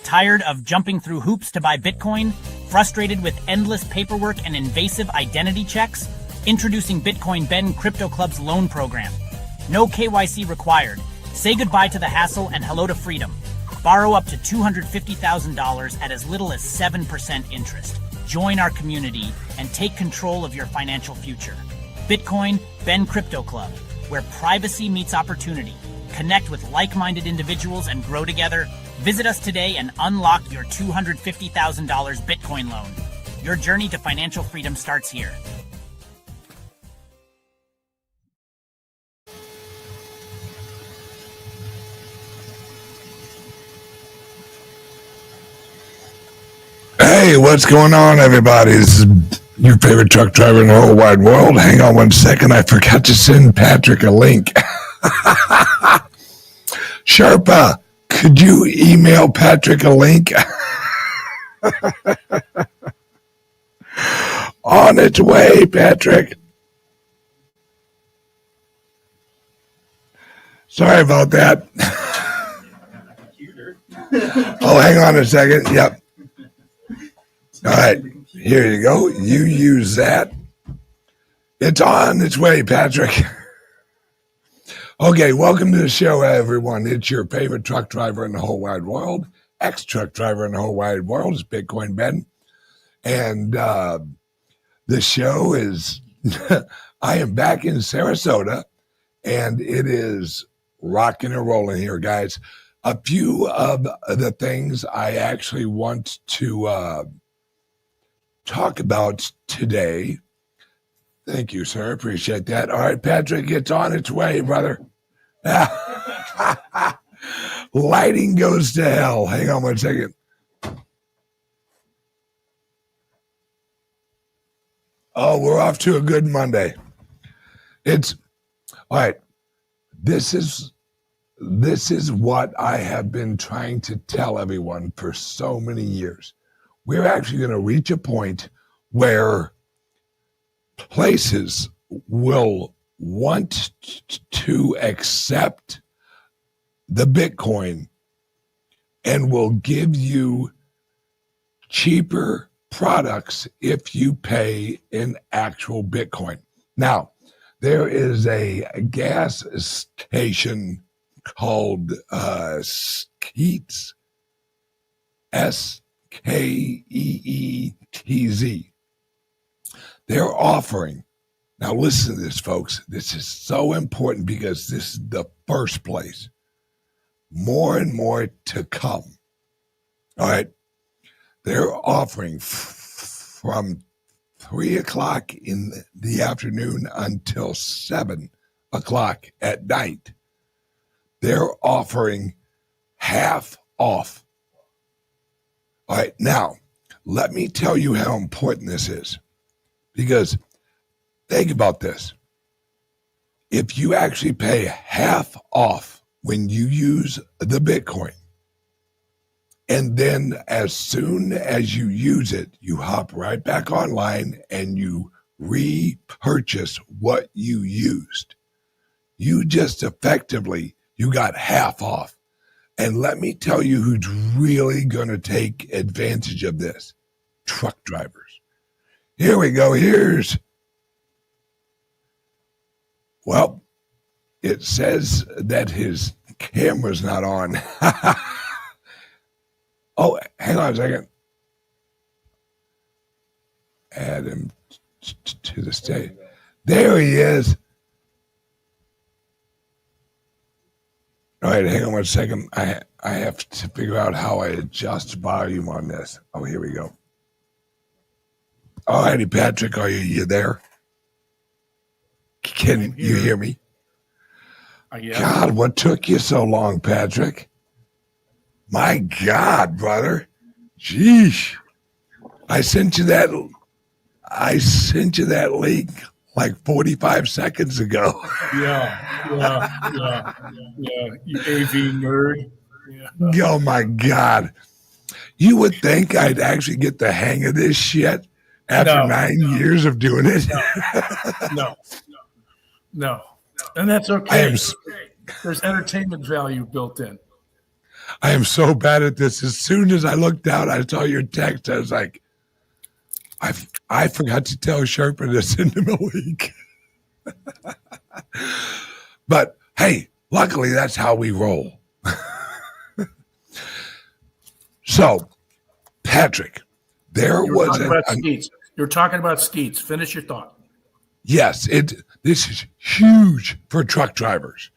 Tired of jumping through hoops to buy Bitcoin? Frustrated with endless paperwork and invasive identity checks? Introducing Bitcoin Ben Crypto Club's loan program. No KYC required. Say goodbye to the hassle and hello to freedom. Borrow up to $250,000 at as little as 7% interest. Join our community and take control of your financial future. Bitcoin Ben Crypto Club, where privacy meets opportunity. Connect with like-minded individuals and grow together. Visit us today and unlock your $250,000 Bitcoin loan. Your journey to financial freedom starts here. Hey, what's going on, everybody? This is your favorite truck driver in the whole wide world. Hang on one second. I forgot to send Patrick a link. Sherpa, could you email Patrick a link? On its way, Patrick. Sorry about that. Oh, hang on a second. Yep. All right, here you go. You use that. It's on its way, Patrick. Okay, welcome to the show, everyone. It's your favorite truck driver in the whole wide world, ex-truck driver in the whole wide world. It's Bitcoin Ben. And the show is, I am back in Sarasota, and it is rocking and rolling here, guys. A few of the things I actually want to talk about today. Thank you, sir. Appreciate that. All right, Patrick, it's on its way, brother. Lighting goes to hell. Hang on one second. Oh, we're off to a good Monday. It's all right. This is what I have been trying to tell everyone for so many years. We're actually going to reach a point where places will want to accept the Bitcoin and will give you cheaper products if you pay in actual Bitcoin. Now, there is a gas station called Skeets, Skeetz. They're offering, now listen to this, folks. This is so important because this is the first place. More and more to come. All right. They're offering from 3 o'clock in the afternoon until 7 o'clock at night. They're offering half off. All right, now, let me tell you how important this is. Because think about this. If you actually pay half off when you use the Bitcoin, and then as soon as you use it, you hop right back online and you repurchase what you used. You just effectively, you got half off. And let me tell you who's really going to take advantage of this. Truck drivers. Here we go. Well, it says that his camera's not on. Oh, hang on a second. Add him to the stage. There he is. All right, hang on one second. I have to figure out how I adjust volume on this. Oh, here we go. All righty, Patrick, are you there? Can you hear me? Yeah. God, what took you so long, Patrick? My God, brother. Jeez. I sent you that link like 45 seconds ago. Yeah. You AV nerd. Yeah. Oh my God. You would think I'd actually get the hang of this shit after 9 years of doing it. No. And that's okay. There's entertainment value built in. I am so bad at this. As soon as I looked down, I saw your text. I was like, I forgot to tell Sherpa to send him a link. But hey, luckily that's how we roll. So, Patrick, there was You're talking about Skeets. Finish your thought. Yes, this is huge for truck drivers.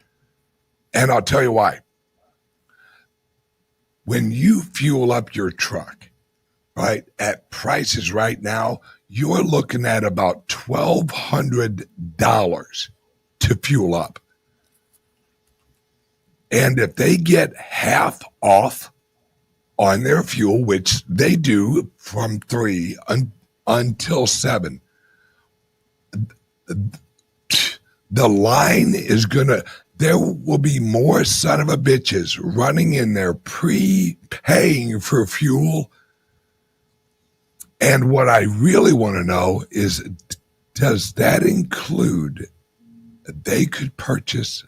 And I'll tell you why. When you fuel up your truck, right, at prices right now, you're looking at about $1,200 to fuel up. And if they get half off on their fuel, which they do from 3 until 7, the line is there will be more son of a bitches running in there prepaying for fuel. And what I really want to know is, does that include they could purchase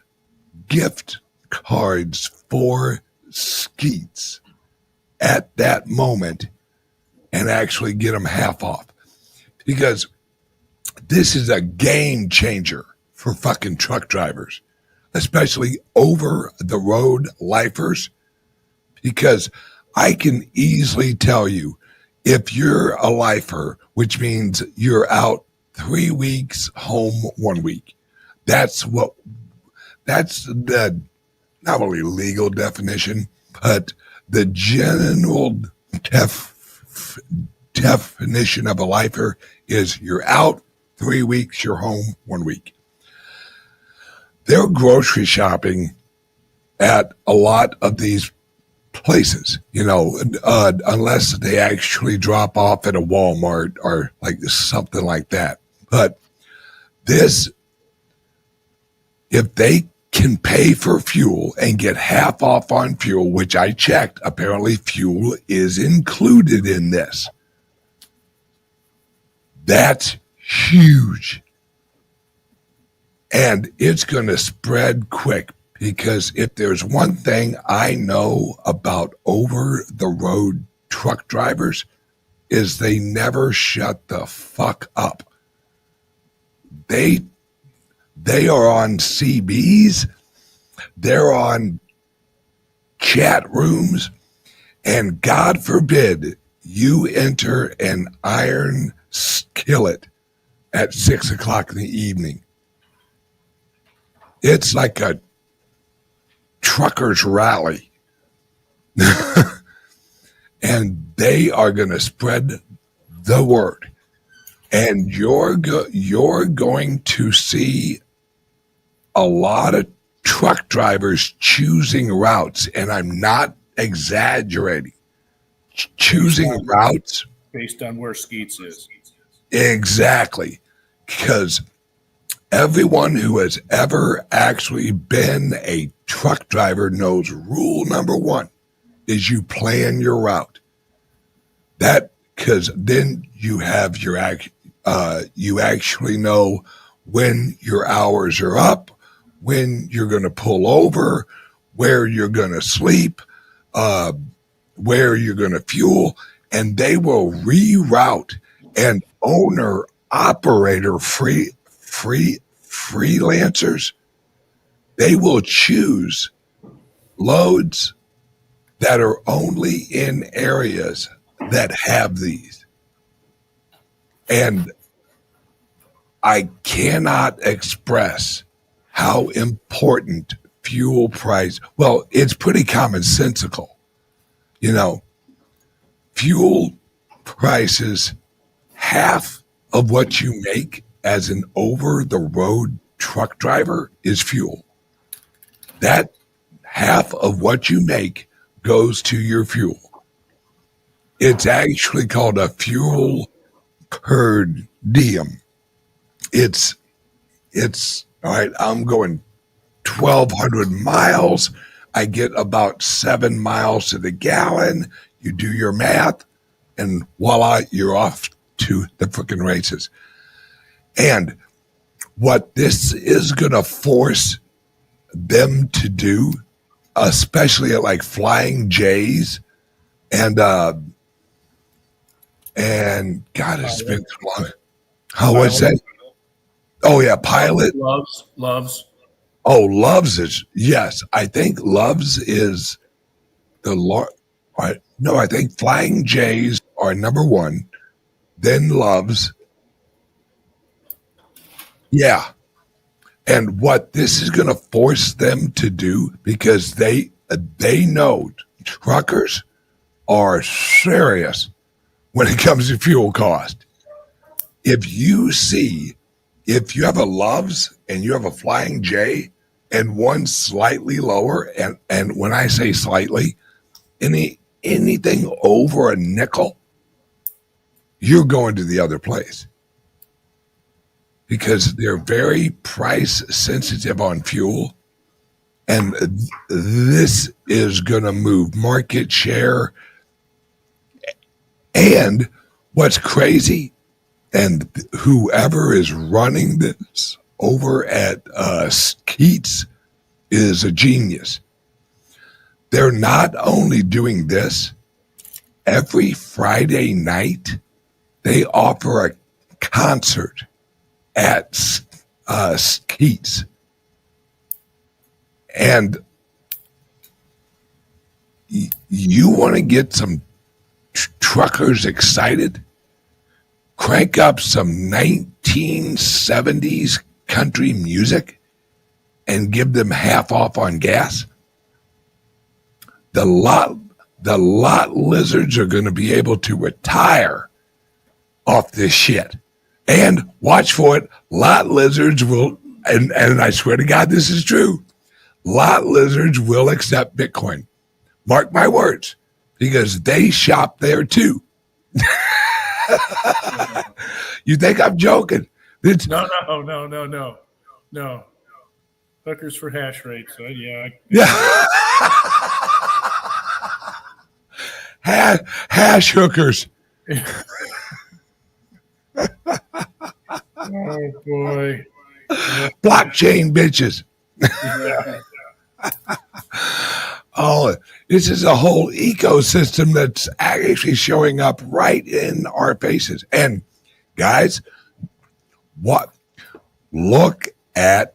gift cards for Skeets at that moment and actually get them half off? Because this is a game changer for fucking truck drivers, especially over the road lifers, because I can easily tell you, if you're a lifer, which means you're out 3 weeks, home 1 week, that's the not only legal definition, but the general definition of a lifer is you're out 3 weeks, you're home 1 week. They're grocery shopping at a lot of these places, unless they actually drop off at a Walmart or like something like that. But if they can pay for fuel and get half off on fuel, which I checked, apparently fuel is included in this. That's huge. And it's going to spread quick, because if there's one thing I know about over-the-road truck drivers is they never shut the fuck up. They are on CBs, they're on chat rooms, and God forbid you enter an iron skillet at 6 o'clock in the evening. It's like a truckers rally. And they are going to spread the word. And you're going to see a lot of truck drivers choosing routes, and I'm not exaggerating. Choosing routes based on where Skeets is. Exactly. Because everyone who has ever actually been a truck driver knows rule number 1 is you plan your route. Because then you have you actually know when your hours are up, when you're going to pull over, where you're going to sleep, where you're going to fuel, and they will reroute. And owner operator freelancers, they will choose loads that are only in areas that have these. And I cannot express how important fuel price, well, it's pretty commonsensical. Fuel prices, half of what you make as an over-the-road truck driver is fuel. That half of what you make goes to your fuel. It's actually called a fuel per diem. It's all right, I'm going 1,200 miles. I get about 7 miles to the gallon. You do your math, and voila, you're off to the freaking races. And what this is going to force them to do especially at like Flying J's and God, it's been too long. What's that? Oh yeah, Pilot. Loves. Oh, Loves is, yes. I think Loves is the no, I think Flying J's are number one, then Loves. Yeah. And what this is going to force them to do, because they know truckers are serious when it comes to fuel cost. If you have a Loves and you have a Flying J and one slightly lower, and when I say slightly, anything over a nickel, you're going to the other place. Because they're very price sensitive on fuel. And this is going to move market share. And what's crazy, and whoever is running this over at Keats is a genius. They're not only doing this, every Friday night, they offer a concert at Keats. And you want to get some truckers excited? Crank up some 1970s country music and give them half off on gas. The lot lizards are going to be able to retire off this shit. And watch for it, lot lizards will, and I swear to God, this is true, lot lizards will accept Bitcoin. Mark my words, because they shop there too. You think I'm joking? No. Hookers for hash rate. So yeah. Hash hookers. Oh boy. Blockchain bitches. Yeah. Oh, this is a whole ecosystem that's actually showing up right in our faces. And guys, look at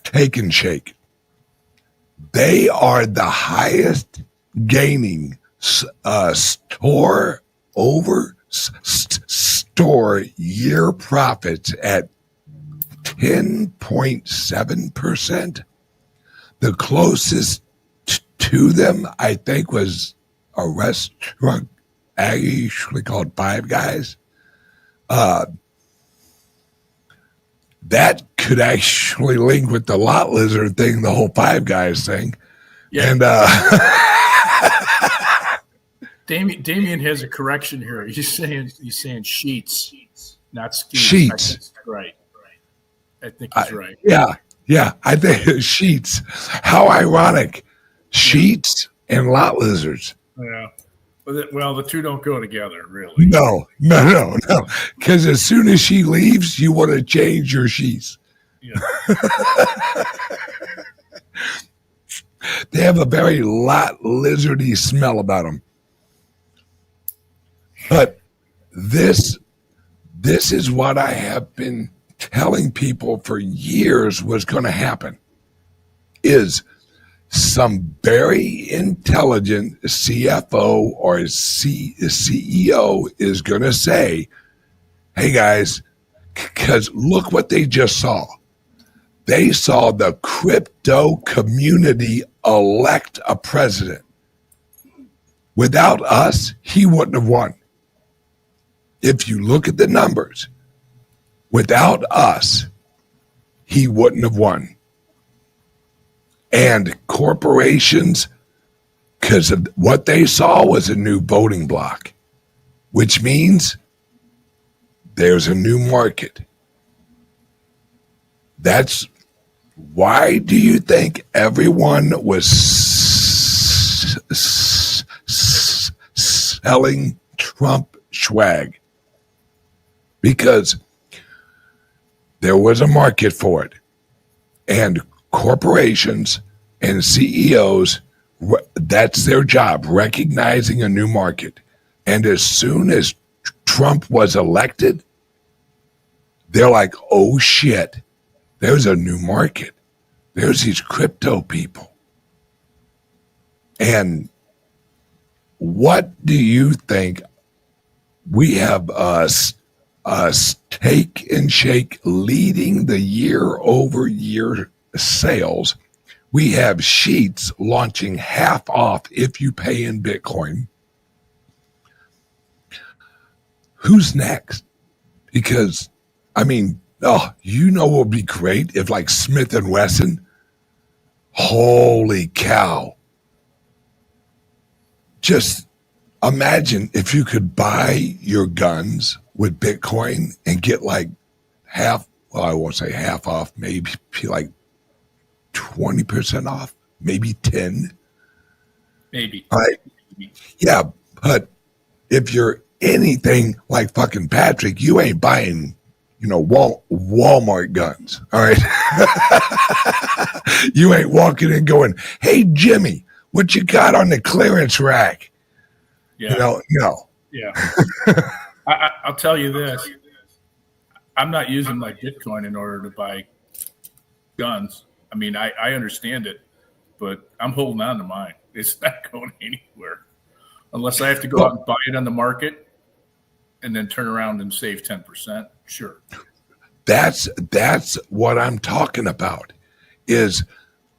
Take and Shake. They are the highest gaining store over store year profits at 10.7%. The closest to them, I think, was a restaurant actually called Five Guys. That could actually link with the lot lizard thing, the whole Five Guys thing. Yeah. And Damien has a correction here. He's saying sheets, not skis. Sheets. Right. I think he's right. Yeah. I think sheets. How ironic. Sheets and lot lizards. Yeah. Well, the two don't go together, really. No. Because as soon as she leaves, you want to change your sheets. Yeah. They have a very lot lizardy smell about them. But this is what I have been telling people for years was going to happen, is some very intelligent CFO or CEO is going to say, hey guys, because look what they just saw. They saw the crypto community elect a president. Without us, he wouldn't have won. If you look at the numbers, without us, he wouldn't have won. And corporations, because of what they saw was a new voting block, which means there's a new market. That's why do you think everyone was selling Trump swag? Because there was a market for it. And corporations and CEOs That's their job, recognizing a new market. And as soon as Trump was elected, they're like, oh shit, there's a new market. There's these crypto people. And what do you think? We have a Steak and Shake leading the year-over-year sales. We have Sheets launching half off if you pay in Bitcoin. Who's next? Because, I mean, what would be great if like Smith & Wesson, holy cow. Just imagine if you could buy your guns with Bitcoin and get like half, well, I won't say half off, maybe like 20% off, maybe 10. Maybe. All right. Yeah, but if you're anything like fucking Patrick, you ain't buying, Walmart guns. All right. You ain't walking in going, hey, Jimmy, what you got on the clearance rack? Yeah. No. Yeah. I'll tell you this. I'm not using my Bitcoin in order to buy guns. I mean, I understand it, but I'm holding on to mine. It's not going anywhere unless I have to go out and buy it on the market and then turn around and save 10%. Sure. That's what I'm talking about, is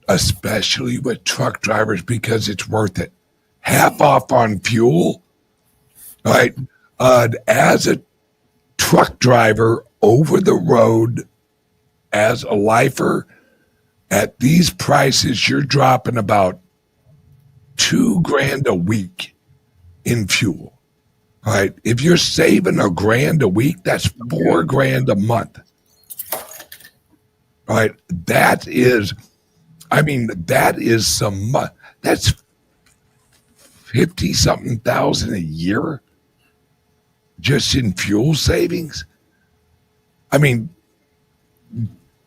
especially with truck drivers, because it's worth it. Half off on fuel, right? As a truck driver over the road, as a lifer, at these prices, you're dropping about $2,000 a week in fuel. All right. If you're saving $1,000 a week, that's $4,000 a month. All right. That is that's 50-something thousand a year just in fuel savings. I mean,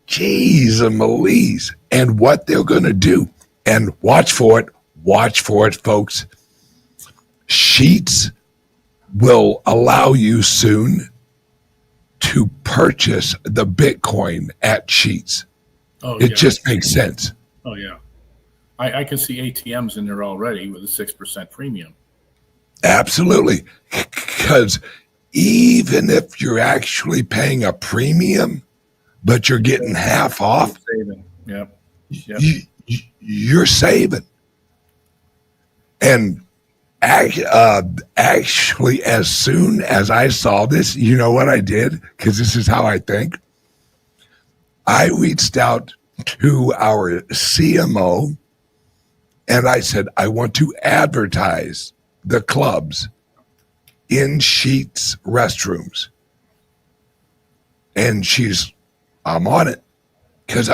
geez, Melise. And what they're going to do, and watch for it, folks. Sheets will allow you soon to purchase the Bitcoin at Sheets. It just makes sense. Oh, yeah. I can see ATMs in there already with a 6% premium. Absolutely. Because even if you're actually paying a premium, but you're getting half off, Yep. You're saving. And actually, as soon as I saw this, you know what I did? Because this is how I think. I reached out to our CMO and I said, I want to advertise the clubs in Sheets restrooms. And I'm on it. Because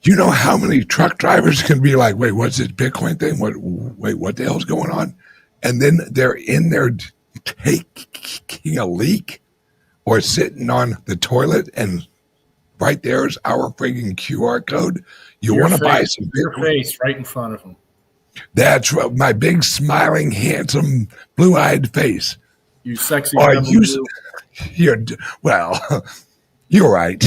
you know how many truck drivers can be like, wait, what's this Bitcoin thing? What the hell's going on? And then they're in there taking a leak or sitting on the toilet, and right there is our friggin' QR code. You want to buy some Bitcoin? Your face right in front of them. That's right, my big, smiling, handsome, blue-eyed face. You sexy. Well, you're right.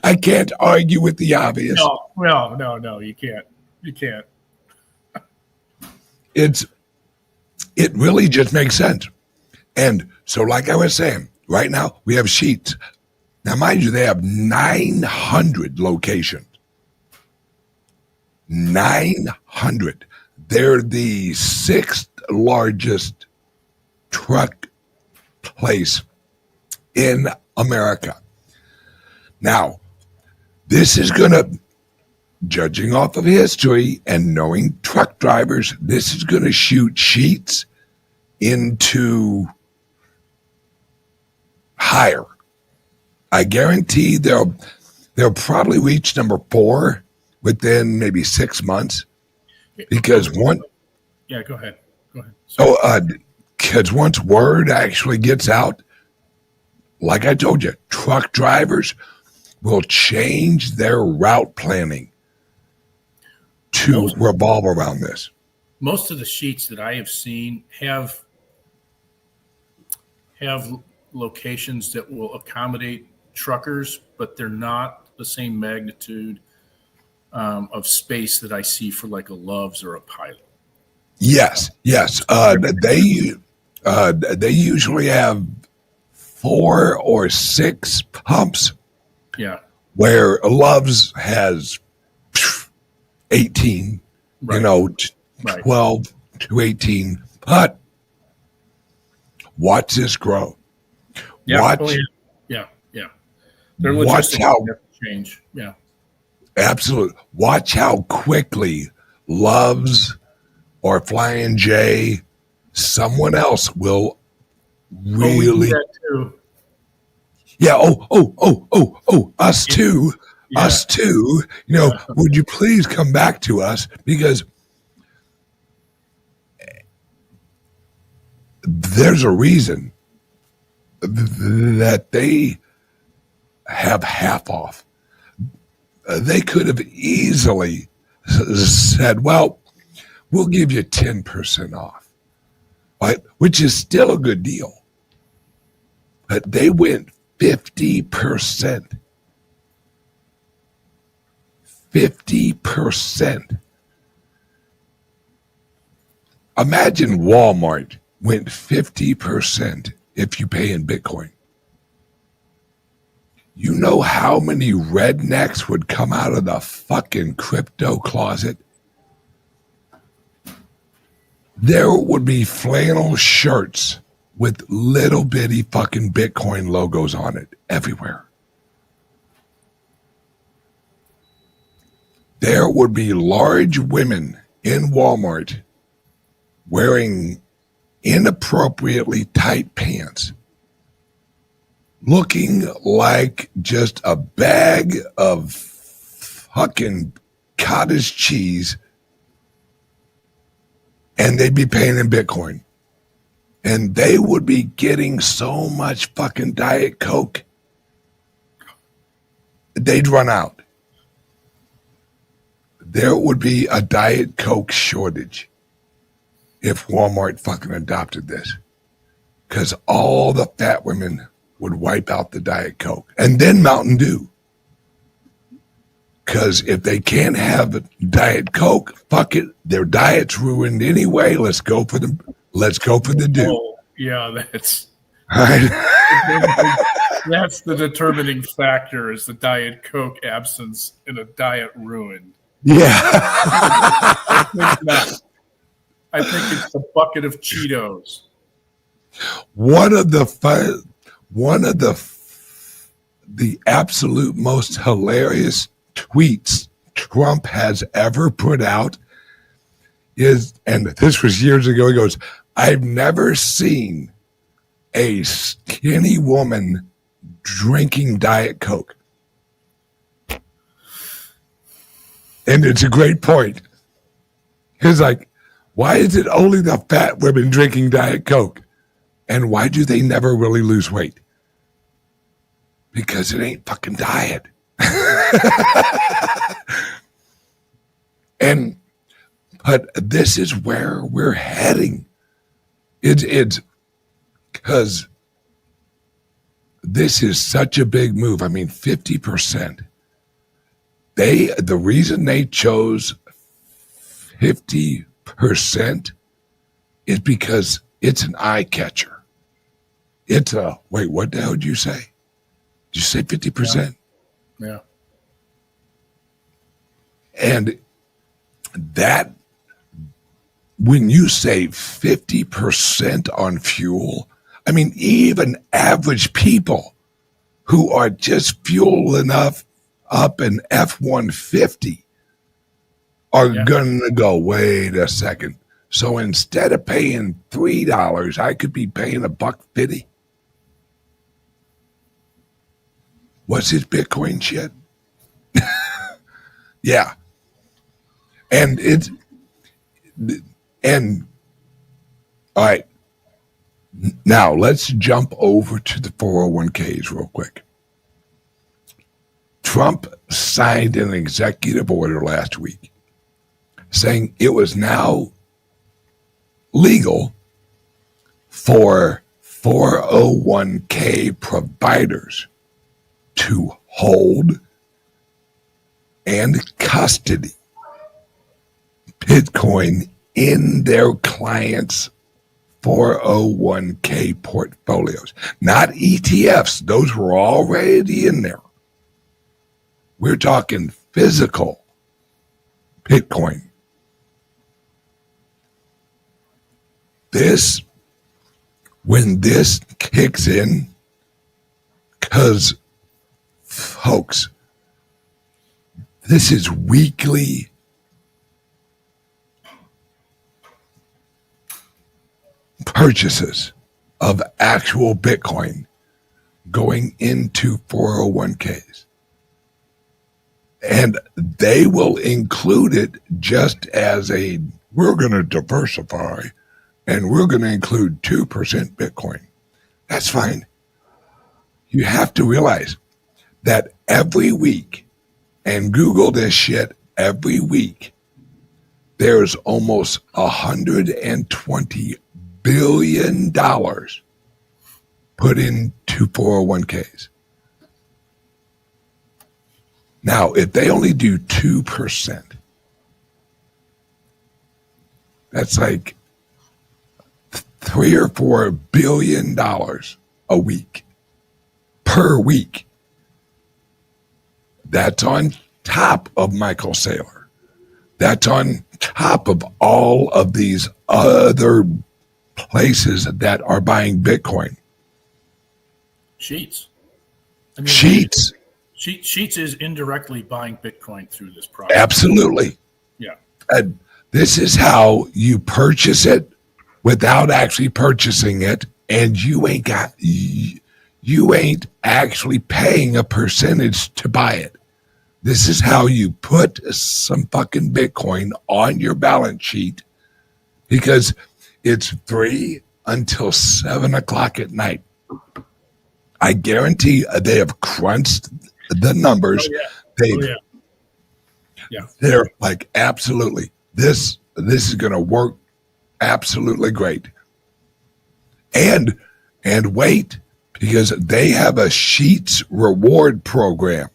I can't argue with the obvious. No, you can't. You can't. It really just makes sense. And so, like I was saying, right now we have Sheets. Now, mind you, they have 900 locations. 900. They're the 6th largest truck place in America. Now, this is going to, judging off of history and knowing truck drivers, this is going to shoot Sheets into higher. I guarantee they'll probably reach number 4 within maybe 6 months. Because go ahead. Because once word actually gets out, like I told you, truck drivers, will change their route planning to revolve around this. Most of the sheets that I have seen have locations that will accommodate truckers, but they're not the same magnitude of space that I see for like a Love's or a Pilot. Yes. They usually have 4 or 6 pumps. Yeah. Where Love's has 18, Right. 12 to 18. But watch this grow. Yeah. Watch. Yeah. Their Watch logistics how have to change. Yeah. absolutely. Watch how quickly Love's or Flying J, someone else will really. We do that too. Yeah. Us too. Yeah. Us too. Would you please come back to us? Because there's a reason that they have half off. They could have easily said, well, we'll give you 10% off, right? Which is still a good deal. But they went 50%. 50%. Imagine Walmart went 50% if you pay in Bitcoin. You know how many rednecks would come out of the fucking crypto closet? There would be flannel shirts with little bitty fucking Bitcoin logos on it everywhere. There would be large women in Walmart wearing inappropriately tight pants, looking like just a bag of fucking cottage cheese, and they'd be paying in Bitcoin. And they would be getting so much fucking Diet Coke, they'd run out. There would be a Diet Coke shortage if Walmart fucking adopted this. Because all the fat women would wipe out the Diet Coke. And then Mountain Dew. Because if they can't have Diet Coke, fuck it. Their diet's ruined anyway. Let's go for the Dew. Oh, yeah, that's Right? that's the determining factor is the Diet Coke absence in a diet ruined. Yeah. I think it's a bucket of Cheetos. One of the absolute most hilarious tweets Trump has ever put out is, and this was years ago, he goes, I've never seen a skinny woman drinking Diet Coke. And it's a great point. He's like, why is it only the fat women drinking Diet Coke? And why do they never really lose weight? Because it ain't fucking diet. But this is where we're heading. It's because this is such a big move. I mean, 50%. The reason they chose 50% is because it's an eye catcher. It's a, wait, what the hell did you say? Did you say 50%? Yeah. And that, when you save 50% on fuel, I mean, even average people who are just fuel enough up an F-150 are going to go, wait a second. So instead of paying $3, I could be paying $1.50. What's his Bitcoin shit? Yeah. And all right. Now let's jump over to the 401Ks real quick. Trump signed an executive order last week saying it was now legal for 401k providers to hold and custody Bitcoin in their clients' 401k portfolios. Not ETFs. Those were already in there. We're talking physical Bitcoin. When this kicks in, because, folks, this is weekly purchases of actual Bitcoin going into 401ks. And they will include it just as we're going to diversify and we're going to include 2% Bitcoin. That's fine. You have to realize that every week, and Google this shit every week, there's almost $120 billion put into 401ks. Now, if they only do 2%, that's like $3 or $4 billion a week, per week. That's on top of Michael Saylor. That's on top of all of these other places that are buying Bitcoin. Sheets. Sheets. Sheets is indirectly buying Bitcoin through this process. Absolutely. Yeah. And this is how you purchase it without actually purchasing it, and you ain't actually paying a percentage to buy it. This is how you put some fucking Bitcoin on your balance sheet, because it's free until 7 o'clock at night. I guarantee they have crunched the numbers. They're like, absolutely, this is going to work absolutely great. And wait, because they have a Sheets reward program.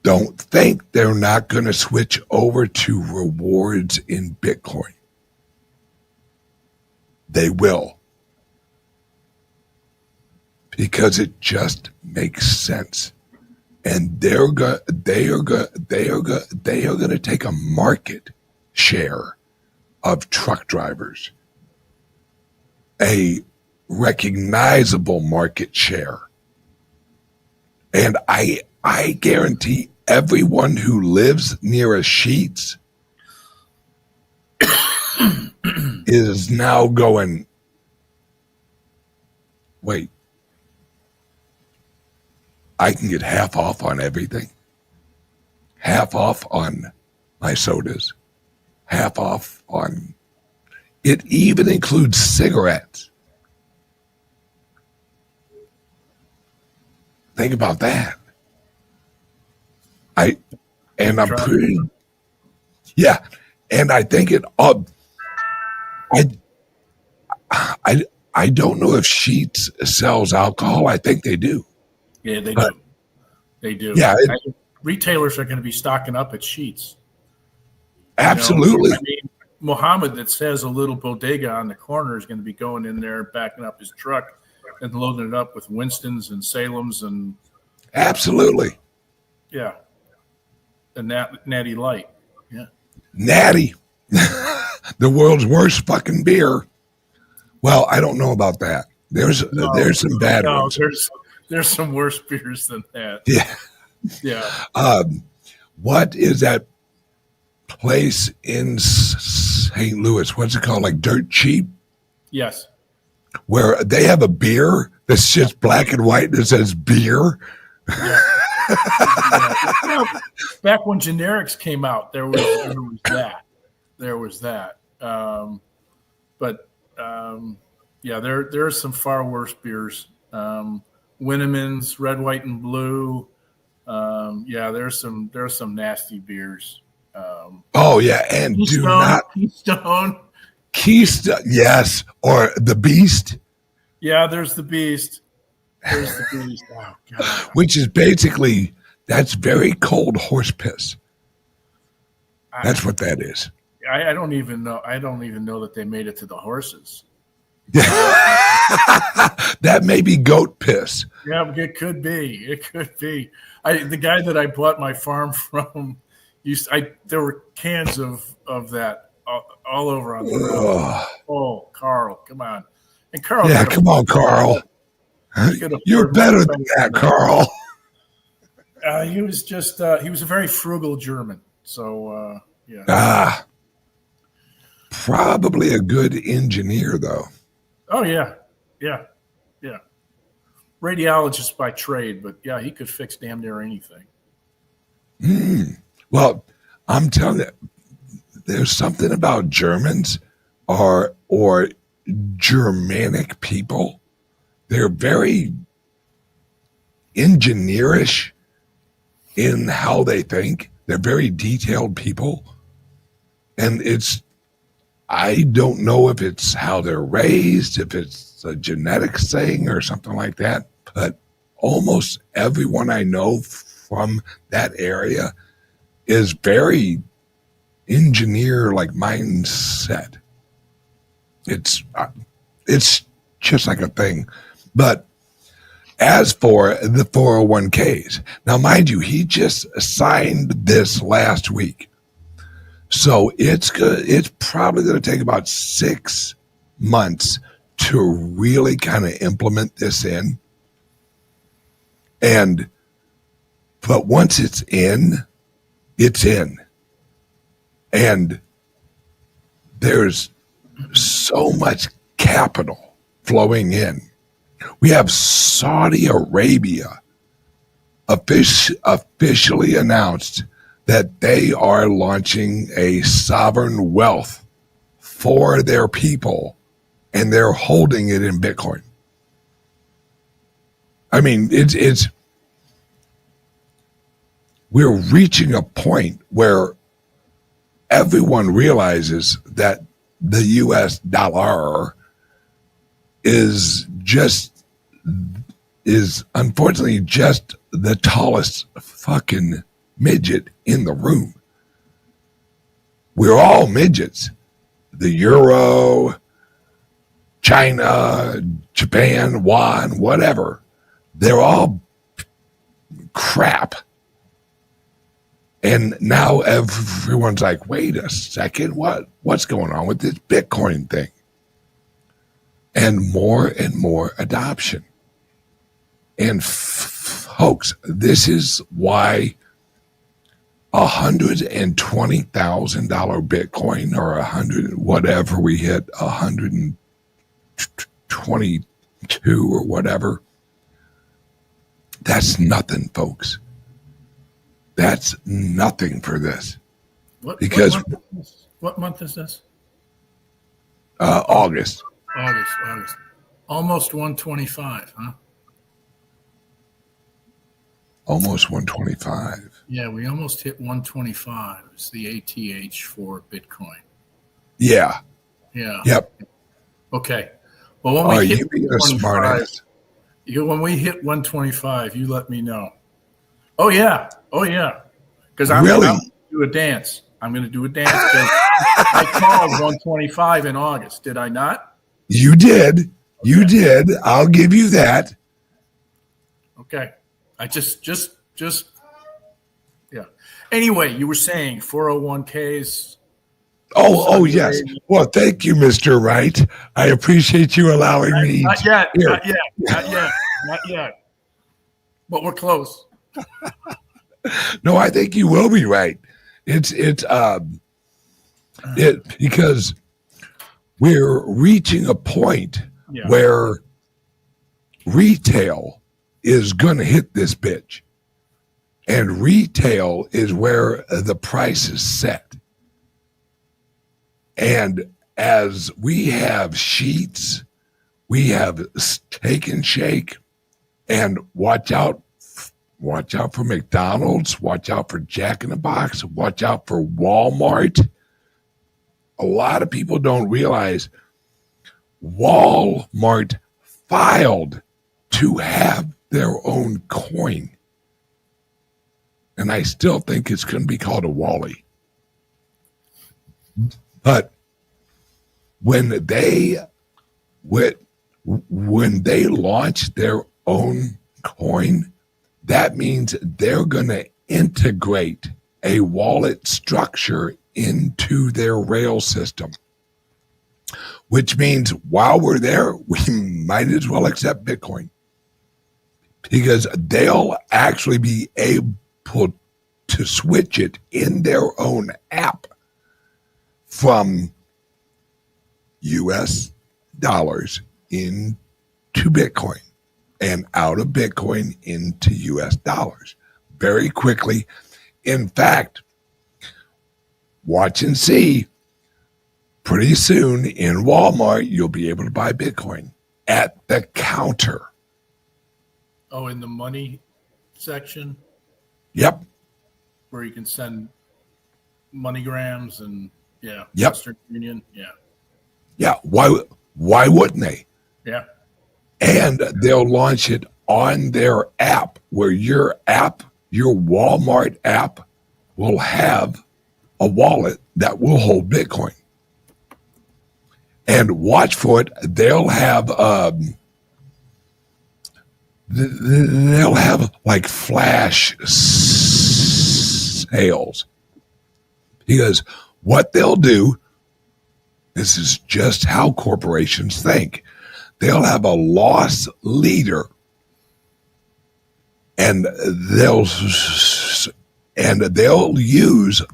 Don't think they're not going to switch over to rewards in Bitcoin. They will. Because it just makes sense. And they are going to take a market share of truck drivers, a recognizable market share. And I guarantee everyone who lives near a Sheets is now going, wait, I can get half off on everything. Half off on my sodas. Half off on, it even includes cigarettes. Think about that. I'm pretty, yeah. And I think I don't know if Sheets sells alcohol. I think they do. Yeah, they do. They do. Yeah, retailers are going to be stocking up at Sheets. Absolutely. I mean, Mohammed that says a little bodega on the corner is going to be going in there, backing up his truck and loading it up with Winston's and Salem's and absolutely. Yeah. And Natty Light. Yeah. Natty. The world's worst fucking beer. Well, I don't know about that. There's some bad ones. There's some worse beers than that. Yeah. Yeah. What is that place in St. Louis? What's it called? Like Dirt Cheap? Yes. Where they have a beer that's just black and white that says beer. Yeah. Back when generics came out, there was that. There was that. There are some far worse beers. Winneman's, Red, White, and Blue. Yeah, there's some nasty beers. Oh yeah, and Keystone, do not Keystone, yes, or the Beast, Yeah, there's the Beast. There's the Beast. Oh God. which is basically that's very cold horse piss. That's what that is. I don't even know. I don't even know that they made it to the horses. That may be goat piss. Yeah, it could be. It could be. The guy that I bought my farm from there were cans of that all over on the road. Oh, Carl, come on. And Carl, yeah, come on, Carl. You're better than that, Carl. He was just he was a very frugal German. So yeah. Probably a good engineer though. Oh yeah. Radiologist by trade, but yeah, he could fix damn near anything. Well, I'm telling you, there's something about Germans or Germanic people. They're very engineerish in how they think. They're very detailed people. And I don't know if it's how they're raised, if it's a genetics thing or something like that, but almost everyone I know from that area is very engineer-like mindset. It's just like a thing. But as for the 401K's, now mind you, he just signed this last week. So it's probably going to take about 6 months to really kind of implement this in. But once it's in, it's in. And there's so much capital flowing in. We have Saudi Arabia officially announced that they are launching a sovereign wealth for their people, and they're holding it in Bitcoin. I mean, we're reaching a point where everyone realizes that the US dollar is unfortunately just the tallest fucking midget in the room. We're all midgets. The euro, China, Japan, yuan, whatever. They're all crap. And now everyone's like, wait a second, what's going on with this Bitcoin thing? And more adoption. And folks, this is why $120,000 Bitcoin or 100, whatever we hit, 122 or whatever. That's nothing, folks. That's nothing for this. What month is this? August. August. Almost 125, huh? Almost 125. Yeah, we almost hit 125. It's the ATH for Bitcoin. Yeah. Yeah. Yep. Okay. Well, when we hit when we hit 125, you let me know. Oh yeah. Because I'm really? going to do a dance. I'm going to do a dance. I called 125 in August. Did I not? You did. You did. I'll give you that. Okay. I just yeah. Anyway, you were saying 401Ks. Oh yes. Well, thank you, Mr. Wright. I appreciate you allowing me. Not yet. But we're close. No, I think you will be right. It's because we're reaching a point where retail is going to hit this bitch. And retail is where the price is set. And as we have sheets, we have Steak and Shake, and watch out Watch out for McDonald's. Watch out for Jack in the Box. Watch out for Walmart. A lot of people don't realize Walmart filed to have their own coin. And I still think it's going to be called a Wally. But when they launch their own coin, that means they're going to integrate a wallet structure into their rail system, which means while we're there, we might as well accept Bitcoin because they'll actually be able to switch it in their own app from US dollars into Bitcoin and out of Bitcoin into US dollars very quickly. In fact, watch and see, pretty soon in Walmart, you'll be able to buy Bitcoin at the counter. Oh, in the money section? Yep. Where you can send MoneyGrams and, yeah, yep. Western Union. Yeah. Yeah. Why wouldn't they? Yeah. And they'll launch it on their app where your Walmart app will have a wallet that will hold Bitcoin. And watch for it. They'll have like flash sales. Because what they'll do, this is just how corporations think. They'll have a loss leader, and they'll use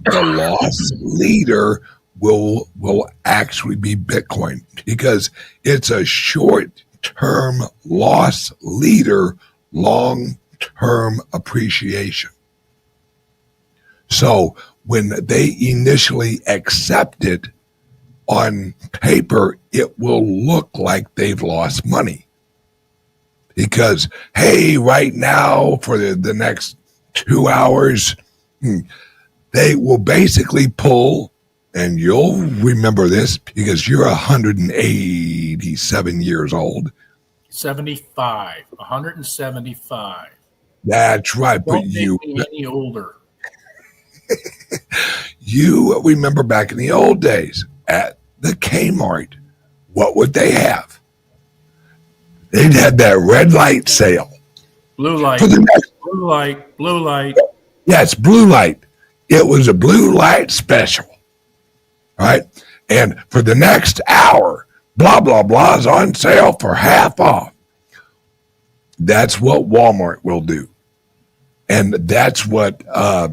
the loss leader will actually be Bitcoin because it's a short-term loss leader, long-term appreciation. So when they initially accept it on paper, it will look like they've lost money because, hey, right now for the next 2 hours, they will basically pull, and you'll remember this because you're 187 years old. 175. That's right. Don't but you make me any older. You remember back in the old days at the Kmart, what would they have? They'd have that red light sale. Blue light. Blue light. Yes, blue light. It was a blue light special. Right? And for the next hour, blah, blah, blah is on sale for half off. That's what Walmart will do. And that's what a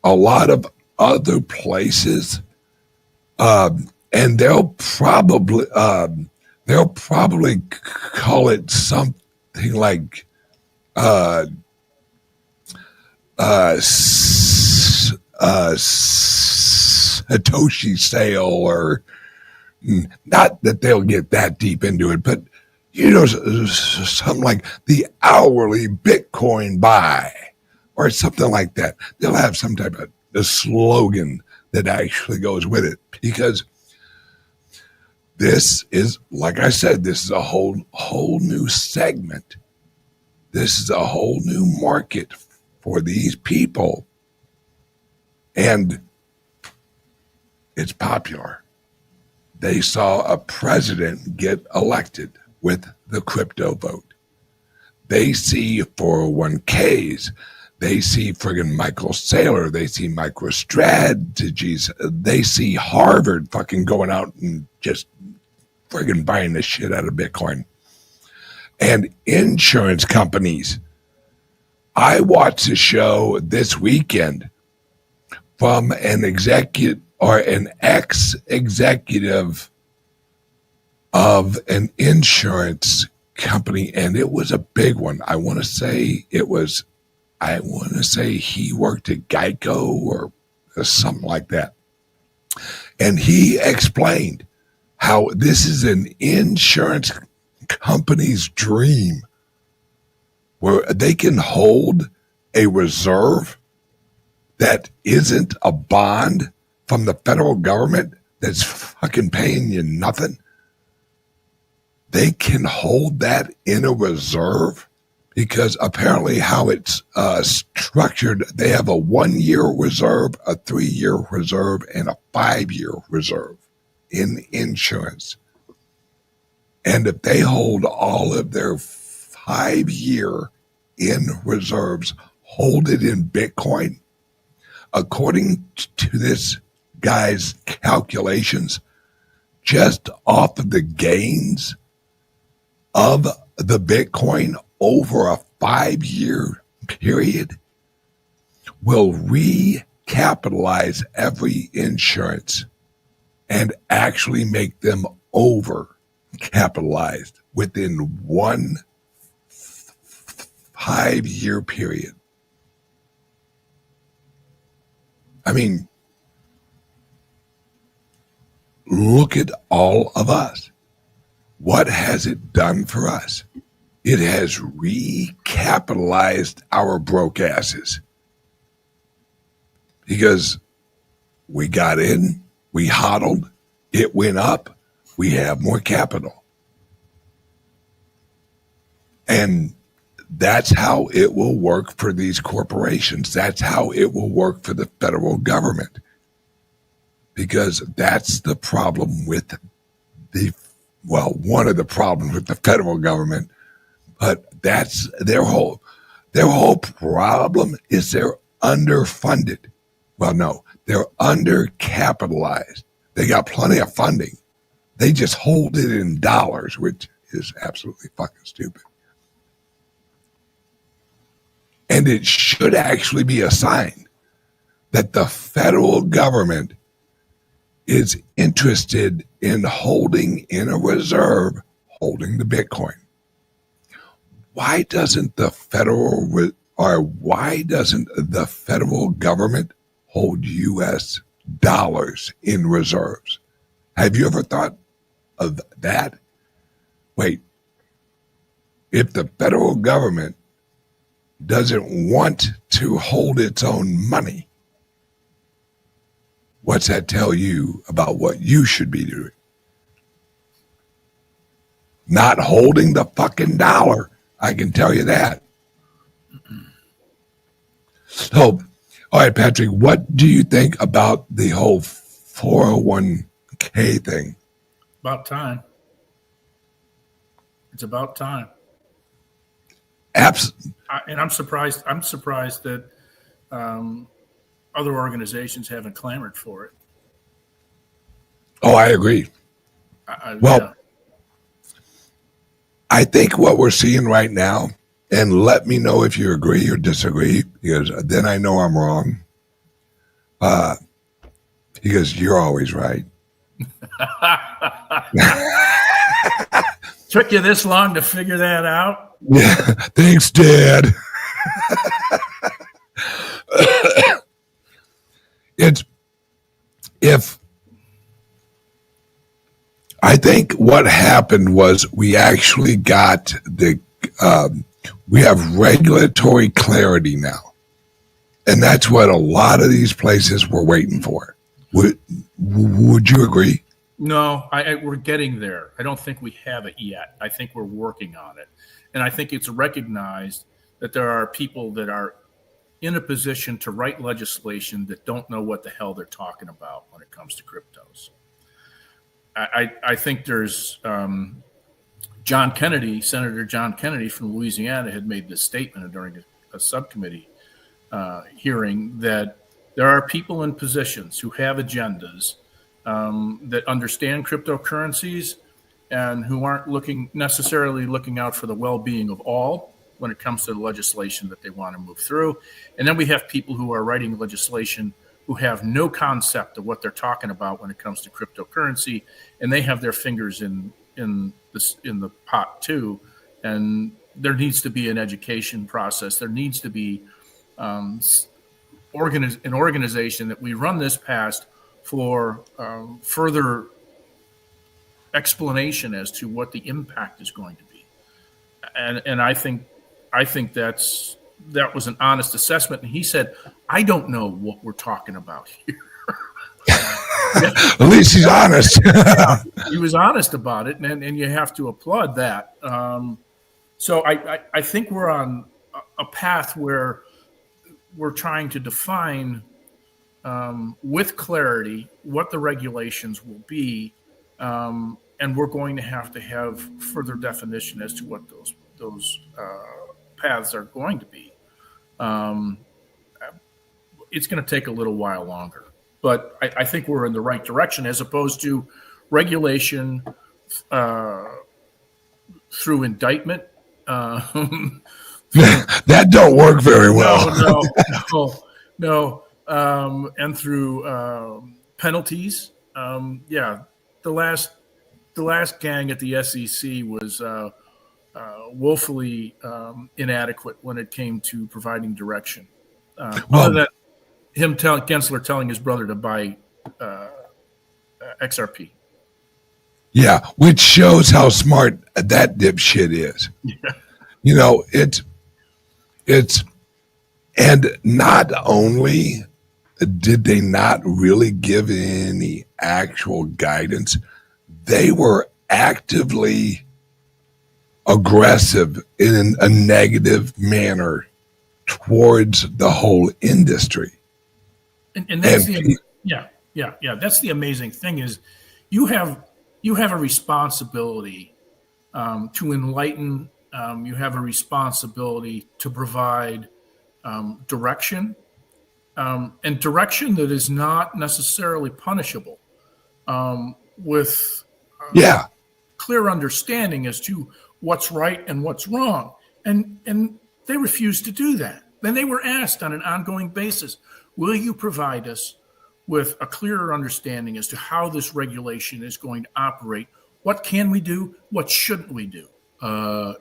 lot of other places, and they'll probably call it something like Satoshi sale, or not that they'll get that deep into it, but something like the hourly Bitcoin buy or something like that. They'll have some type of a slogan that actually goes with it because this is, like I said, this is a whole new segment. This is a whole new market for these people. And it's popular. They saw a president get elected with the crypto vote. They see 401K's. They see friggin' Michael Saylor. They see MicroStrategies. They see Harvard fucking going out and just friggin' buying the shit out of Bitcoin. And insurance companies. I watched a show this weekend from an executive or an ex-executive of an insurance company, and it was a big one. I want to say he worked at Geico or something like that. And he explained how this is an insurance company's dream where they can hold a reserve that isn't a bond from the federal government that's fucking paying you nothing, they can hold that in a reserve because apparently how it's structured, they have a 1-year reserve, a 3-year reserve, and a 5-year reserve in insurance. And if they hold all of their 5-year in reserves, hold it in Bitcoin, according to this guy's calculations, just off of the gains of the Bitcoin over a 5-year period, will recapitalize every insurance and actually make them over capitalized within 1 5-year period. I mean, look at all of us. What has it done for us? It has recapitalized our broke asses. Because we got in, we hodled, it went up, we have more capital. And that's how it will work for these corporations. That's how it will work for the federal government. Because that's the problem with one of the problems with the federal government, but that's their whole problem is they're underfunded. Well, no, they're undercapitalized. They got plenty of funding. They just hold it in dollars, which is absolutely fucking stupid. And it should actually be a sign that the federal government is interested in holding in a reserve, holding the Bitcoin. Why doesn't the federal government hold U.S. dollars in reserves? Have you ever thought of that? Wait, if the federal government doesn't want to hold its own money, what's that tell you about what you should be doing? Not holding the fucking dollar. I can tell you that. So, all right, Patrick, what do you think about the whole 401K thing? About time. It's about time. And I'm surprised that other organizations haven't clamored for it. Oh, I agree. Yeah. I think what we're seeing right now, and let me know if you agree or disagree, because then I know I'm wrong. Because you're always right. Took you this long to figure that out? Yeah, thanks, Dad. I think what happened was we actually got we have regulatory clarity now. And that's what a lot of these places were waiting for. Would you agree? No, we're getting there. I don't think we have it yet. I think we're working on it. And I think it's recognized that there are people that are in a position to write legislation that don't know what the hell they're talking about when it comes to cryptos. I think there's John Kennedy, Senator John Kennedy from Louisiana had made this statement during a subcommittee hearing that there are people in positions who have agendas that understand cryptocurrencies and who aren't necessarily looking out for the well-being of all when it comes to the legislation that they want to move through. And then we have people who are writing legislation who have no concept of what they're talking about when it comes to cryptocurrency, and they have their fingers in the pot too. And there needs to be an education process. There needs to be an organization that we run this past for further explanation as to what the impact is going to be. And I think that's that was an honest assessment. And he said, I don't know what we're talking about here. At least he's honest. Yeah, he was honest about it, and you have to applaud that. So I think we're on a path where we're trying to define with clarity what the regulations will be, and we're going to have further definition as to what those paths are going to be. It's going to take a little while longer, but I think we're in the right direction, as opposed to regulation through indictment. That don't work very well. No. And through penalties. The last gang at the SEC was woefully inadequate when it came to providing direction. Other than him Gensler telling his brother to buy XRP. Yeah, which shows how smart that dipshit is. Yeah. You know, it's and not only did they not really give any actual guidance, they were actively aggressive in a negative manner towards the whole industry. And that's that's the amazing thing is you have a responsibility to enlighten. You have a responsibility to provide direction, and direction that is not necessarily punishable, with clear understanding as to what's right and what's wrong. And they refused to do that. Then they were asked on an ongoing basis, will you provide us with a clearer understanding as to how this regulation is going to operate? What can we do? What shouldn't we do?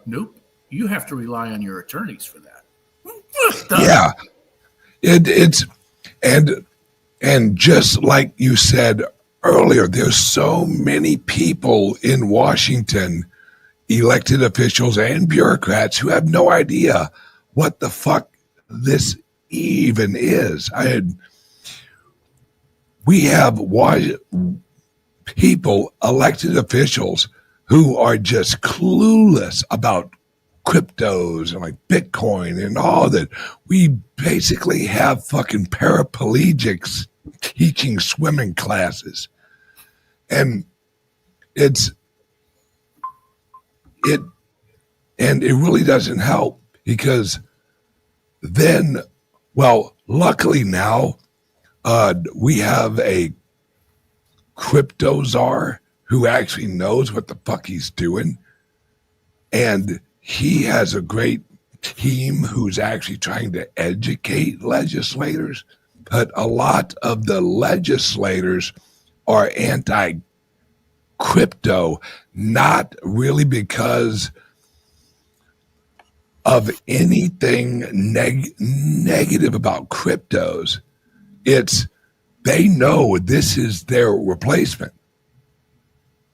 Nope. You have to rely on your attorneys for that. Yeah. It's and just like you said earlier, there's so many people in Washington, elected officials and bureaucrats, who have no idea what the fuck this even is. We have people, elected officials, who are just clueless about cryptos and like Bitcoin and all that. We basically have fucking paraplegics teaching swimming classes. And it really doesn't help, because then, well, luckily now we have a crypto czar who actually knows what the fuck he's doing. And he has a great team who's actually trying to educate legislators. But a lot of the legislators are anti-crypto, not really because of anything negative about cryptos. It's they know this is their replacement.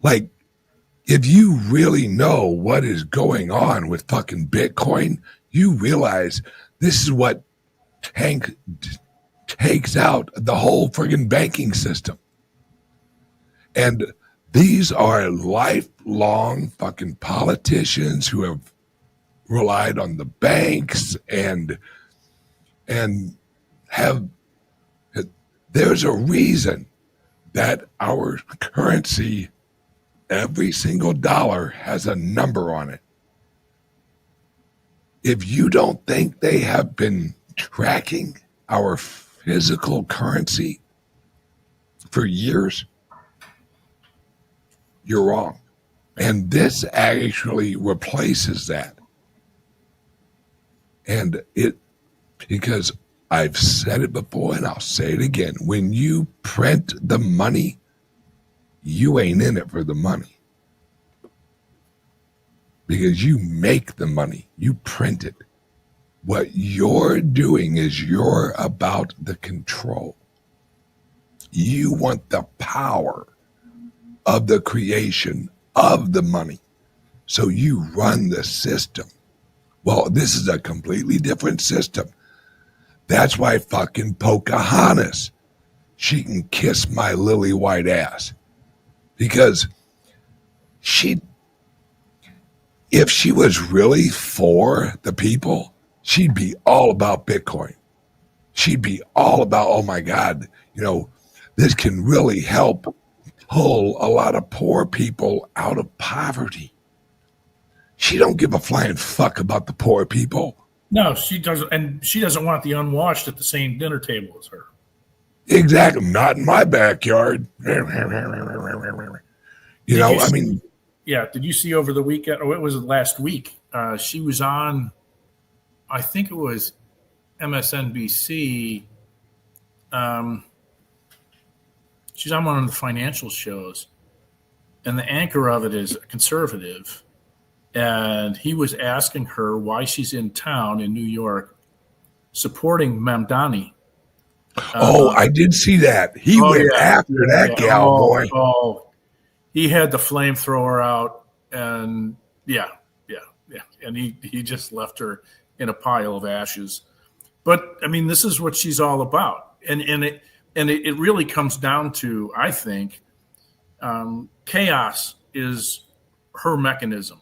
Like, if you really know what is going on with fucking Bitcoin, you realize this is what takes out the whole friggin' banking system. And these are lifelong fucking politicians who have relied on the banks and have, there's a reason that our currency, every single dollar, has a number on it. If you don't think they have been tracking our physical currency for years, you're wrong. And this actually replaces that. And because I've said it before and I'll say it again, when you print the money, you ain't in it for the money. Because you make the money, you print it. What you're doing is you're about the control. You want the power of the creation of the money. So you run the system. Well, this is a completely different system. That's why fucking Pocahontas, she can kiss my lily white ass. Because if she was really for the people, she'd be all about Bitcoin. She'd be all about, oh my God, this can really help pull a lot of poor people out of poverty. She don't give a flying fuck about the poor people. No, she doesn't, and she doesn't want the unwashed at the same dinner table as her. Exactly, not in my backyard. Yeah, did you see over the weekend, or it was last week, she was on, I think it was MSNBC. She's on one of the financial shows, and the anchor of it is a conservative, and he was asking her why she's in town in New York supporting Mamdani. I did see that. He went after that gal, boy. He had the flamethrower out, and and he just left her in a pile of ashes. But I mean, this is what she's all about, and it really comes down to, I think, chaos is her mechanism.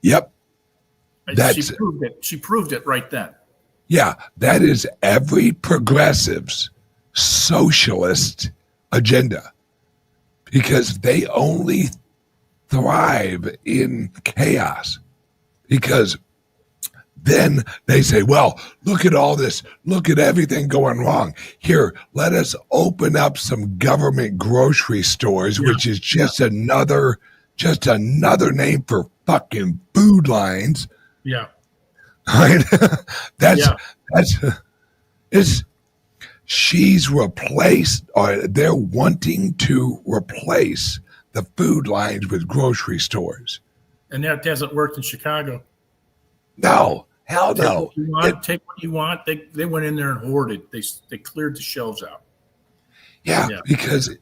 Yep, she proved it right then. Yeah, that is every progressive's socialist agenda, because they only thrive in chaos. Because then they say, well, look at all this. Look at everything going wrong. Here, let us open up some government grocery stores, which is just another name for fucking food lines. Yeah. Right? She's replaced, or they're wanting to replace the food lines with grocery stores. And that hasn't worked in Chicago. No, hell no. Take what you want. They went in there and hoarded. They cleared the shelves out. Yeah. because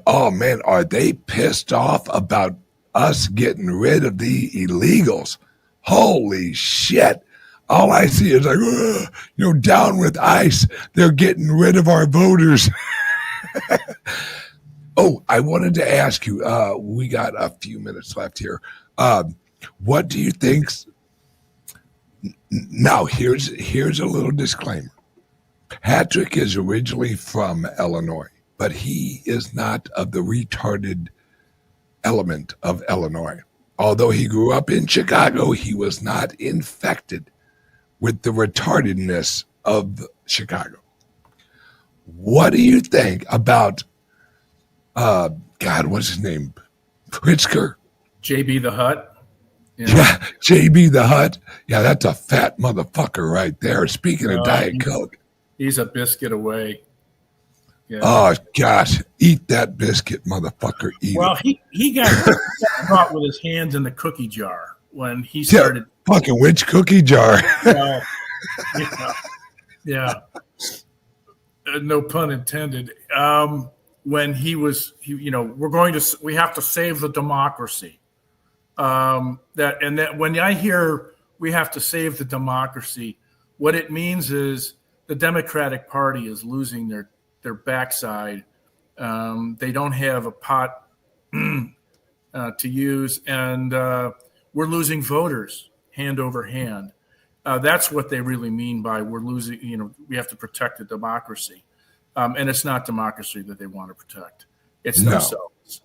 oh man, are they pissed off about us getting rid of the illegals? Holy shit. All I see is like, down with ICE. They're getting rid of our voters. Oh, I wanted to ask you, we got a few minutes left here. What do you think? Now, here's a little disclaimer. Patrick is originally from Illinois, but he is not of the retarded element of Illinois. Although he grew up in Chicago, he was not infected with the retardedness of Chicago. What do you think about, what's his name? Pritzker? JB the Hutt? Yeah, JB the Hutt. Yeah, that's a fat motherfucker right there. Speaking of Diet Coke. He's a biscuit away. Yeah. Oh, gosh. Eat that biscuit, motherfucker. Eat it. He got caught with his hands in the cookie jar when he started. Yeah, fucking which cookie jar? Yeah. No pun intended. When we have to save the democracy. That when I hear we have to save the democracy, what it means is the Democratic Party is losing their backside. They don't have a pot to use, and we're losing voters hand over hand. That's what they really mean by we're losing. We have to protect the democracy, and it's not democracy that they want to protect. It's themselves.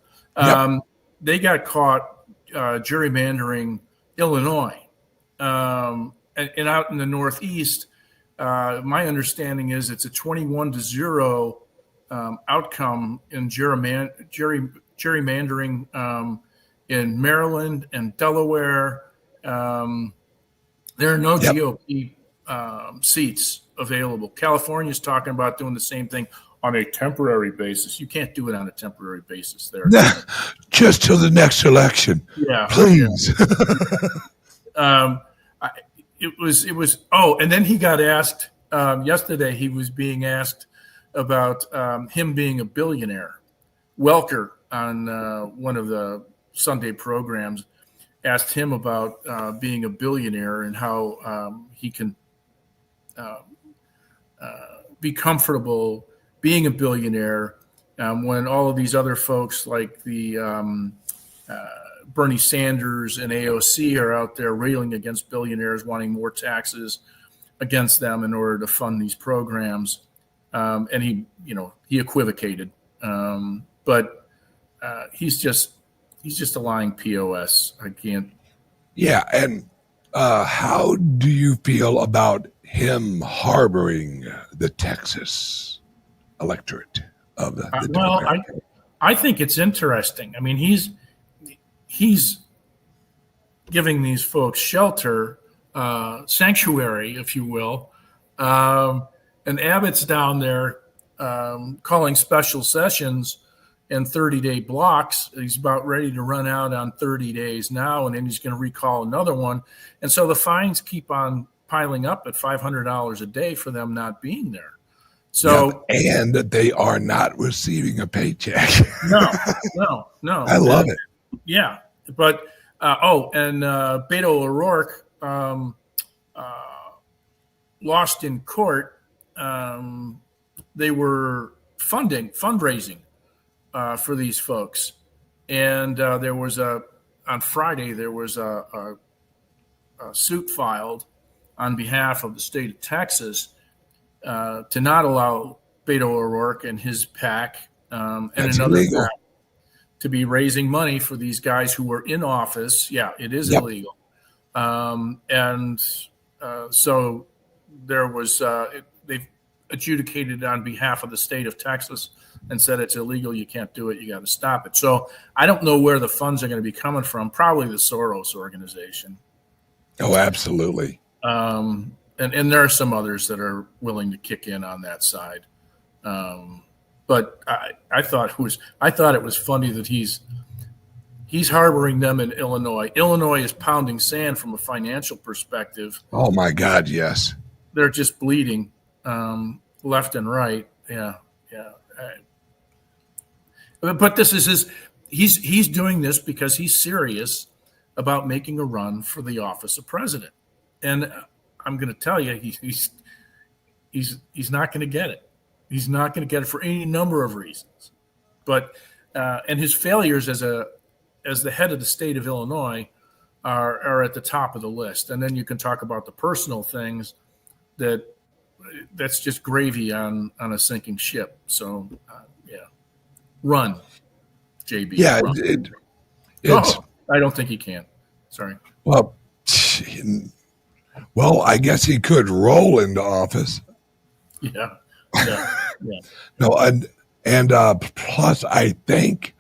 They got caught gerrymandering Illinois, and out in the Northeast. My understanding is it's a 21-0 outcome in gerrymandering in Maryland and Delaware. There are no GOP seats available. California's talking about doing the same thing on a temporary basis. You can't do it on a temporary basis there. Just till the next election. Yeah. Please. It was. Oh, and then he got asked yesterday. He was being asked about him being a billionaire. Welker on one of the Sunday programs, asked him about being a billionaire and how he can be comfortable being a billionaire when all of these other folks like the Bernie Sanders and AOC are out there railing against billionaires, wanting more taxes against them in order to fund these programs. And he equivocated. But he's just a lying POS. I can't. Yeah. And how do you feel about him harboring the Texas electorate of the I think it's interesting. I mean, he's giving these folks shelter, sanctuary, if you will. And Abbott's down there calling special sessions in 30-day blocks. He's about ready to run out on 30 days now, and then he's going to recall another one. And so the fines keep on piling up at $500 a day for them not being there. So and they are not receiving a paycheck. No. I love it. Yeah, but Beto O'Rourke lost in court. They were fundraising for these folks, and there was on Friday there was a suit filed on behalf of the state of Texas to not allow Beto O'Rourke and his PAC and another PAC to be raising money for these guys who were in office. Yeah, it is illegal. So there was they've adjudicated on behalf of the state of Texas and said it's illegal. You can't do it. You got to stop it. So I don't know where the funds are going to be coming from. Probably the Soros organization. Oh, absolutely. And there are some others that are willing to kick in on that side. But I thought it was funny that he's harboring them in Illinois. Illinois is pounding sand from a financial perspective. Oh my God, yes. They're just bleeding left and right. Yeah. But this is he's doing this because he's serious about making a run for the office of president. And I'm going to tell you, he's not going to get it. He's not going to get it for any number of reasons. But and his failures as the head of the state of Illinois are at the top of the list. And then you can talk about the personal things that's just gravy on a sinking ship. So run, JB. Yeah, run. I don't think he can. Sorry. Well, I guess he could roll into office. Yeah. No, and plus, I think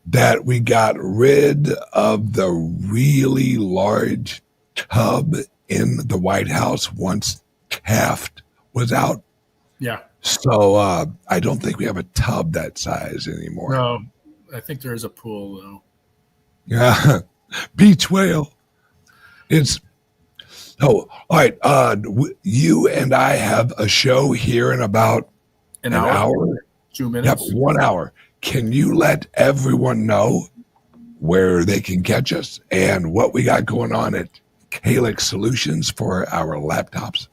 that we got rid of the really large tub in the White House once Taft was out. Yeah. So I don't think we have a tub that size anymore. No, I think there is a pool though. Yeah, beach whale. All right. You and I have a show here in about an hour. 2 minutes. Yep, 1 hour. Can you let everyone know where they can catch us and what we got going on at CALIX Solutions for our laptops?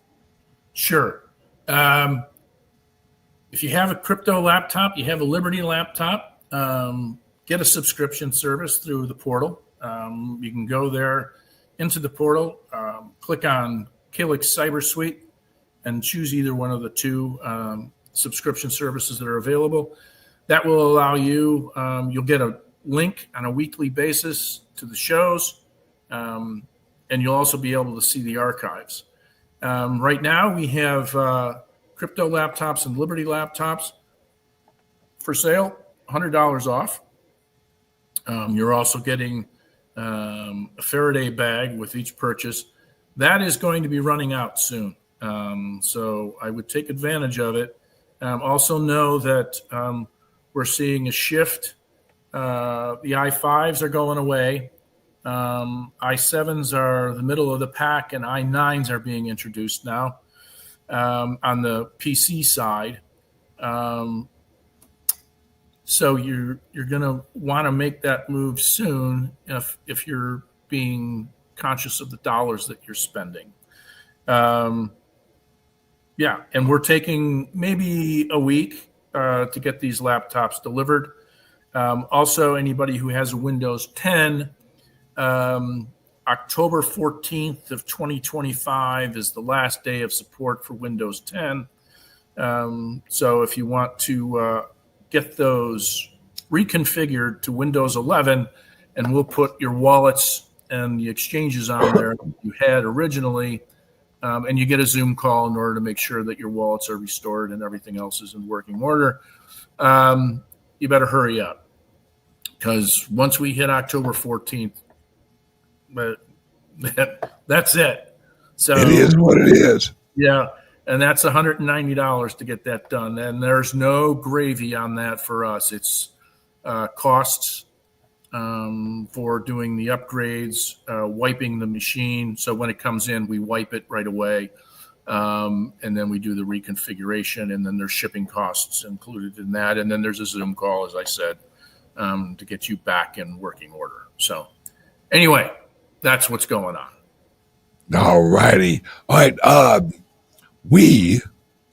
Sure. If you have a crypto laptop, you have a Liberty laptop, get a subscription service through the portal. You can go there into the portal, click on CALIX Cyber Suite, and choose either one of the two subscription services that are available. That will allow you, you'll get a link on a weekly basis to the shows, and you'll also be able to see the archives. Right now, we have crypto laptops and Liberty laptops for sale, $100 off. You're also getting a Faraday bag with each purchase. That is going to be running out soon. So I would take advantage of it. Also know that we're seeing a shift. The i5s are going away. i7s are the middle of the pack, and i9s are being introduced now on the PC side. So you're going to want to make that move soon if you're being conscious of the dollars that you're spending. Yeah, and we're taking maybe a week to get these laptops delivered. Also, anybody who has a Windows 10, October 14th of 2025 is the last day of support for Windows 10. So if you want to get those reconfigured to Windows 11, and we'll put your wallets and the exchanges on there you had originally, and you get a Zoom call in order to make sure that your wallets are restored and everything else is in working order. You better hurry up, because once we hit October 14th, that's it. So it is what it is. Yeah, and that's $190 to get that done. And there's no gravy on that for us. It's costs for doing the upgrades, wiping the machine. So when it comes in, we wipe it right away. And then we do the reconfiguration, and then there's shipping costs included in that. And then there's a Zoom call, as I said, to get you back in working order. So anyway, that's what's going on. All righty. All right. We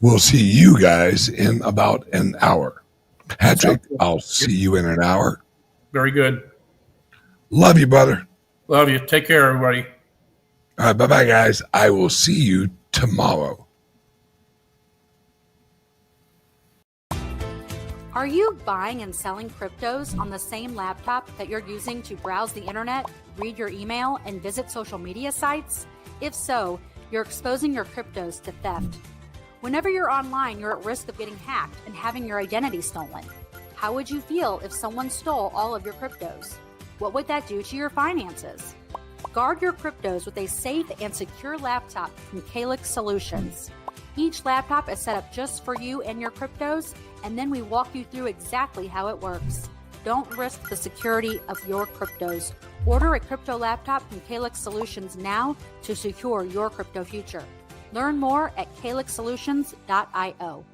will see you guys in about an hour. Patrick, I'll see you in an hour. Very good. Love you, brother. Love you. Take care, everybody. All right. Bye-bye, guys. I will see you tomorrow. Are you buying and selling cryptos on the same laptop that you're using to browse the internet, read your email, and visit social media sites? If so, you're exposing your cryptos to theft. Whenever you're online, you're at risk of getting hacked and having your identity stolen. How would you feel if someone stole all of your cryptos? What would that do to your finances? Guard your cryptos with a safe and secure laptop from CALIX Solutions. Each laptop is set up just for you and your cryptos, and then we walk you through exactly how it works. Don't risk the security of your cryptos. Order a crypto laptop from CALIX Solutions now to secure your crypto future. Learn more at calixsolutions.io.